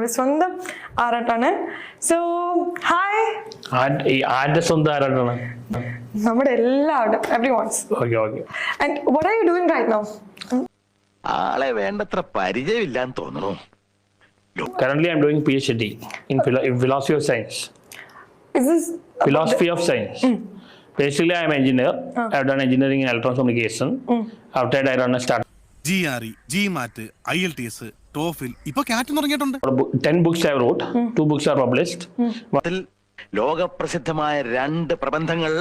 നമ്മുടെ സ്വന്തം ആറാട്ടാണ്. So hi. ആരുടെ സ്വന്തം ആരാട്ടാണ്? നമ്മുടെ എല്ലാവരുടെ everyone's. Okay okay. And what are you doing right now? ആളെ വേണ്ടത്ര പരിചയമില്ലാന്ന് തോന്നുന്നു. Currently I'm doing PhD in philosophy of science. Is this Philosophy of science. Basically I am engineer. I've done engineering in electronics communication. After that I run a startup. GRE, GMAT, IELTS, TOEFL ഇപ്പൊ കാറ്റ് തുടങ്ങിയിട്ടുണ്ട്. 10 books I wrote. 2 books are published. ലോകപ്രസിദ്ധമായ 2 പ്രബന്ധങ്ങൾ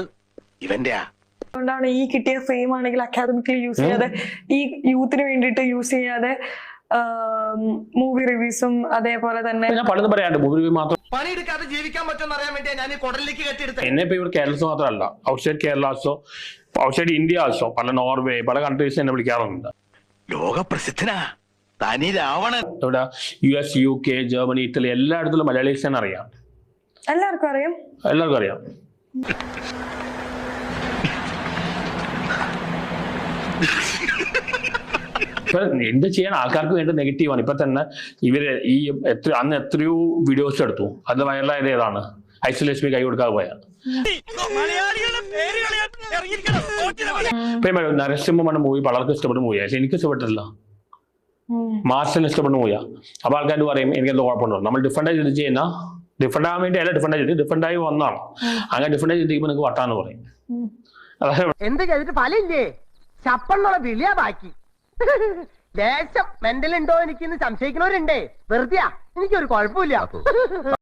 ഇവന്റെയാ. അതുകൊണ്ടാണ് ഈ കിട്ടിയ fame ആണെങ്കിൽ academically use ചെയ്യാതെ, ഈ യൂത്തിന് വേണ്ടിയിട്ട് യൂസ് ചെയ്യാതെ മൂവി റിവ്യൂസും അതേപോലെ തന്നെ ഞാൻ പലതും പറയാണ്ട് മൂവി റിവ്യൂ മാത്രം. പണിയെടുക്കാതെ ജീവിക്കാൻ പറ്റുമെന്ന് അറിയാൻ വേണ്ടി ഞാൻ ഈ കുടലിലേക്ക് കെട്ടിയെടുത്തത്. എന്നെ ഇപ്പൊ ഇവിടെ കേരളത്തിൽ മാത്രമല്ല, outside Kerala also, outside India also, പല നോർവേ പല കൺട്രീസ് എന്നെ വിളിക്കാറുണ്ട്. ലോകപ്രസിദ്ധനാ തനി രാവണൻ. ഇവിടെ US, UK, ജർമ്മനി, ഇറ്റലി എല്ലായിടത്തും മലയാളീസിനെ അറിയാം. എല്ലാവർക്കും അറിയാം. എല്ലാവർക്കും അറിയാം. ഇപ്പൊ എന്ത് ചെയ്യാൻ, ആൾക്കാർക്ക് വേണ്ട നെഗറ്റീവാണ്. ഇപ്പൊ തന്നെ ഇവര് ഈ അന്ന് എത്രയോ വീഡിയോസ് എടുത്തു, അത് വൈറലായത് ഏതാണ്? ഐസൊലേഷന് കൈ കൊടുക്കാതെ പോയ നരസിംഹം എന്ന മൂവി പലർക്കും ഇഷ്ടപ്പെട്ട മൂവിയാണ്, പക്ഷെ എനിക്ക് ഇഷ്ടപ്പെട്ടില്ല. മാർഷൽ ഇഷ്ടപ്പെട്ട മൂവിയാ. അപ്പൊ ആൾക്കാർ പറയും എനിക്ക് എന്തോ കുഴപ്പമുണ്ടോ. നമ്മൾ ഡിഫറെന്റ് ആയി ഇത് ചെയ്യുന്ന, ഡിഫറെന്റ് ആവാൻ വേണ്ടി അല്ല, ഡിഫറെന്റ് ആയി വന്നാണ്. അങ്ങനെ ഡിഫറെന്റ് ആയി ചിന്തിക്കുമ്പോൾ നിങ്ങൾക്ക് വട്ടാന്ന് പറയും. എന്ത് ചെയ്തിട്ട് ഫലില്ലേ? ചപ്പെന്നുള്ള വിളിയാ ബാക്കി. ദേശം മെന്റൽ ഉണ്ടോ എനിക്കിന്ന് സംശയിക്കുന്നവരുണ്ടേ. വെറുതെയാ, എനിക്കൊരു കുഴപ്പമില്ല.